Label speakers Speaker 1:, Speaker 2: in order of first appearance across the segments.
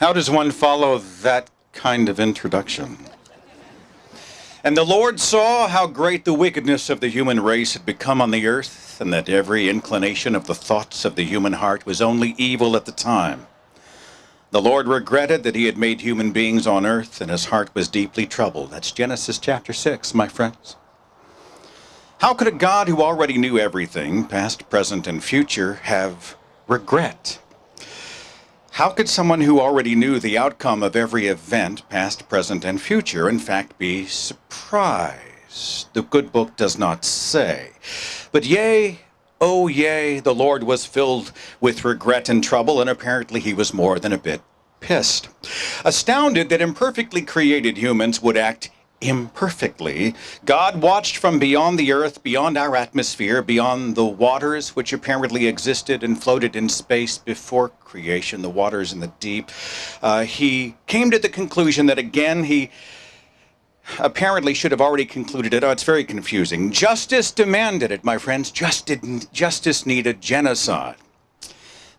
Speaker 1: How does one follow that kind of introduction? And the Lord saw how great the wickedness of the human race had become on the earth, and that every inclination of the thoughts of the human heart was only evil at the time. The Lord regretted that he had made human beings on earth, and his heart was deeply troubled. That's Genesis chapter 6, my friends. How could a God who already knew everything, past, present, and future, have regret? How could someone who already knew the outcome of every event, past, present, and future, in fact be surprised? The good book does not say. But yea, oh yea, the Lord was filled with regret and trouble, and apparently he was more than a bit pissed. Astounded that imperfectly created humans would act imperfectly, God watched from beyond the earth, beyond our atmosphere, beyond the waters which apparently existed and floated in space before creation, the waters in the deep. He came to the conclusion that again he apparently should have already concluded it. Oh, it's very confusing. Justice demanded it, my friends. Justice needed genocide.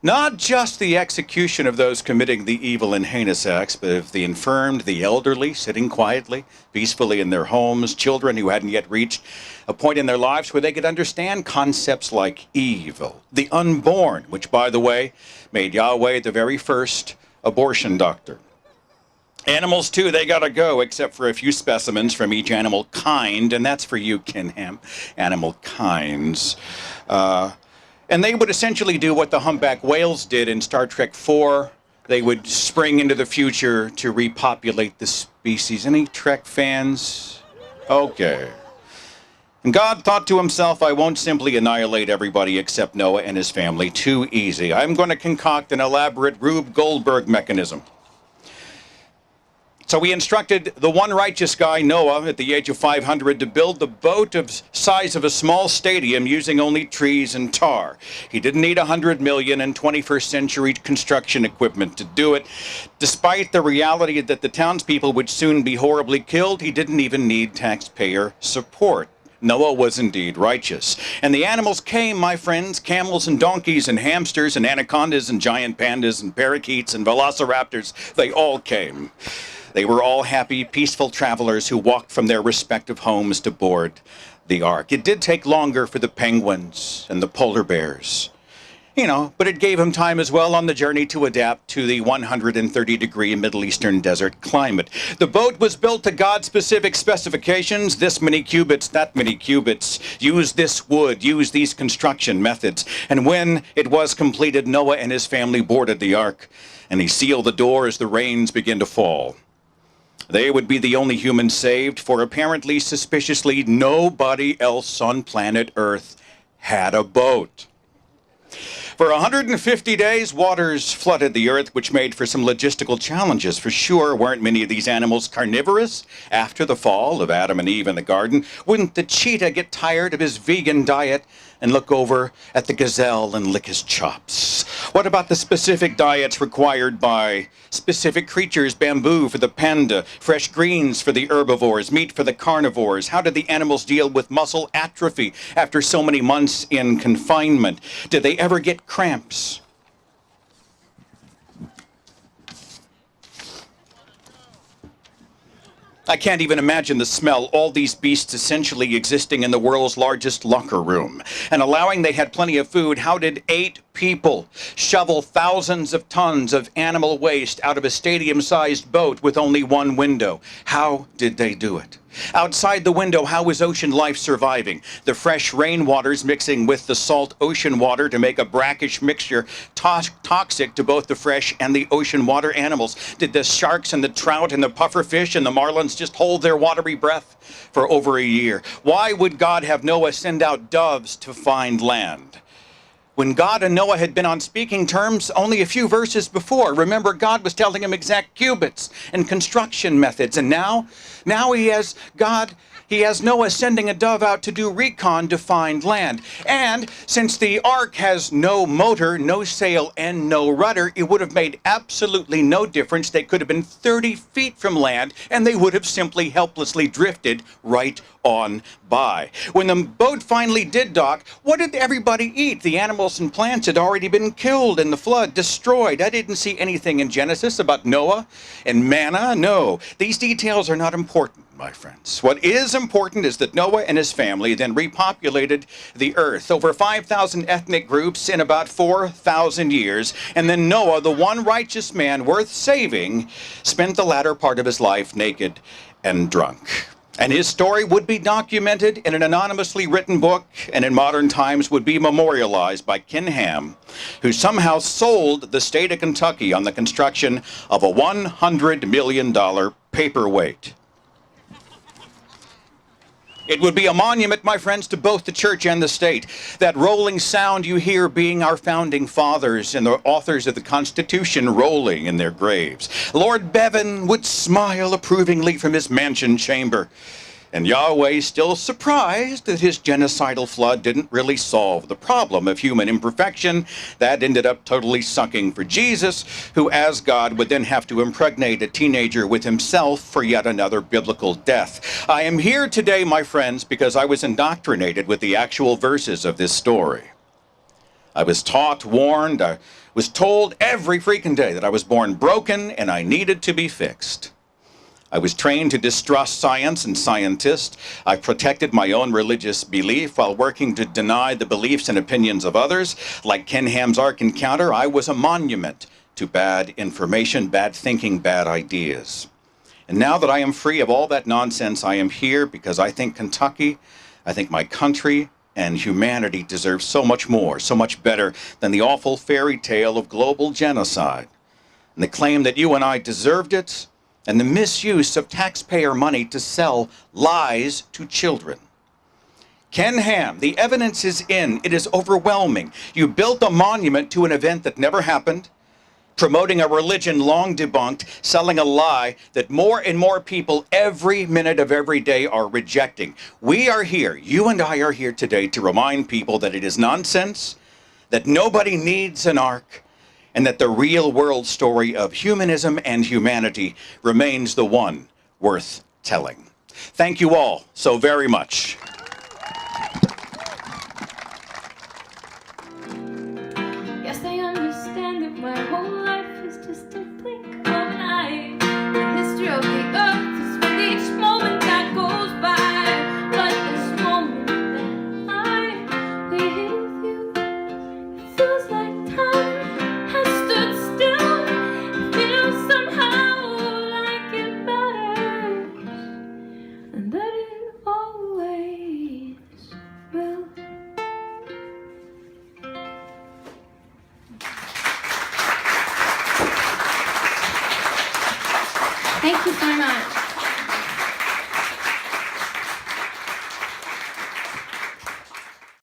Speaker 1: Not just the execution of those committing the evil and heinous acts, but of the infirmed, the elderly, sitting quietly, peacefully in their homes, children who hadn't yet reached a point in their lives where they could understand concepts like evil, the unborn, which, by the way, made Yahweh the very first abortion doctor. Animals, too, they gotta go, except for a few specimens from each animal kind, and that's for you, Kinham, animal kinds. And they would essentially do what the humpback whales did in Star Trek IV. They would spring into the future to repopulate the species. Any Trek fans? Okay. And God thought to himself, I won't simply annihilate everybody except Noah and his family. Too easy. I'm going to concoct an elaborate Rube Goldberg mechanism. So he instructed the one righteous guy, Noah, at the age of 500, to build the boat of size of a small stadium using only trees and tar. He didn't need 100 million in 21st century construction equipment to do it. Despite the reality that the townspeople would soon be horribly killed, he didn't even need taxpayer support. Noah was indeed righteous. And the animals came, my friends, camels and donkeys and hamsters and anacondas and giant pandas and parakeets and velociraptors. They all came. They were all happy, peaceful travelers who walked from their respective homes to board the Ark. It did take longer for the penguins and the polar bears, but it gave them time as well on the journey to adapt to the 130-degree Middle Eastern desert climate. The boat was built to God-specific specifications, this many cubits, that many cubits, use this wood, use these construction methods. And when it was completed, Noah and his family boarded the Ark, and he sealed the door as the rains began to fall. They would be the only humans saved, for apparently, suspiciously, nobody else on planet Earth had a boat. For 150 days, waters flooded the earth, which made for some logistical challenges. For sure, weren't many of these animals carnivorous after the fall of Adam and Eve in the garden? Wouldn't the cheetah get tired of his vegan diet and look over at the gazelle and lick his chops? What about the specific diets required by specific creatures? Bamboo for the panda, fresh greens for the herbivores, meat for the carnivores. How did the animals deal with muscle atrophy after so many months in confinement? Did they ever get cramps? I can't even imagine the smell, all these beasts essentially existing in the world's largest locker room. And allowing they had plenty of food, how did 8 people shovel thousands of tons of animal waste out of a stadium-sized boat with only one window? How did they do it? Outside the window, how is ocean life surviving? The fresh rainwaters mixing with the salt ocean water to make a brackish mixture toxic to both the fresh and the ocean water animals. Did the sharks and the trout and the pufferfish and the marlins just hold their watery breath for over a year? Why would God have Noah send out doves to find land? When God and Noah had been on speaking terms only a few verses before. Remember, God was telling him exact cubits and construction methods. And now he has Noah sending a dove out to do recon to find land. And since the Ark has no motor, no sail, and no rudder, it would have made absolutely no difference. They could have been 30 feet from land, and they would have simply helplessly drifted right on by. When the boat finally did dock, what did everybody eat? The animals and plants had already been killed in the flood, destroyed. I didn't see anything in Genesis about Noah and manna. No, these details are not important, my friends. What is important is that Noah and his family then repopulated the earth, over 5,000 ethnic groups in about 4,000 years, and then Noah, the one righteous man worth saving, spent the latter part of his life naked and drunk. And his story would be documented in an anonymously written book, and in modern times would be memorialized by Ken Ham, who somehow sold the state of Kentucky on the construction of a $100 million paperweight. It would be a monument, my friends, to both the church and the state. That rolling sound you hear being our founding fathers and the authors of the Constitution rolling in their graves. Lord Bevan would smile approvingly from his mansion chamber. And Yahweh, still surprised that his genocidal flood didn't really solve the problem of human imperfection, that ended up totally sucking for Jesus, who as God would then have to impregnate a teenager with himself for yet another biblical death. I am here today, my friends, because I was indoctrinated with the actual verses of this story. I was taught, warned, I was told every freaking day that I was born broken and I needed to be fixed. I was trained to distrust science and scientists. I protected my own religious belief while working to deny the beliefs and opinions of others. Like Ken Ham's Ark Encounter, I was a monument to bad information, bad thinking, bad ideas. And now that I am free of all that nonsense, I am here because I think Kentucky, I think my country, and humanity deserve so much more, so much better than the awful fairy tale of global genocide. And the claim that you and I deserved it, and the misuse of taxpayer money to sell lies to children. Ken Ham, the evidence is in. It is overwhelming. You built a monument to an event that never happened, promoting a religion long debunked, selling a lie that more and more people every minute of every day are rejecting. We are here, you and I are here today to remind people that it is nonsense, that nobody needs an ark, and that the real world story of humanism and humanity remains the one worth telling. Thank you all so very much.
Speaker 2: Yes, I understand that my whole life is just a blink of an eye. The history of the earth is with each moment that goes by. But this moment that I'm with you, it feels like time has stood still. It feels somehow like it matters, and that it always will. Thank you so much.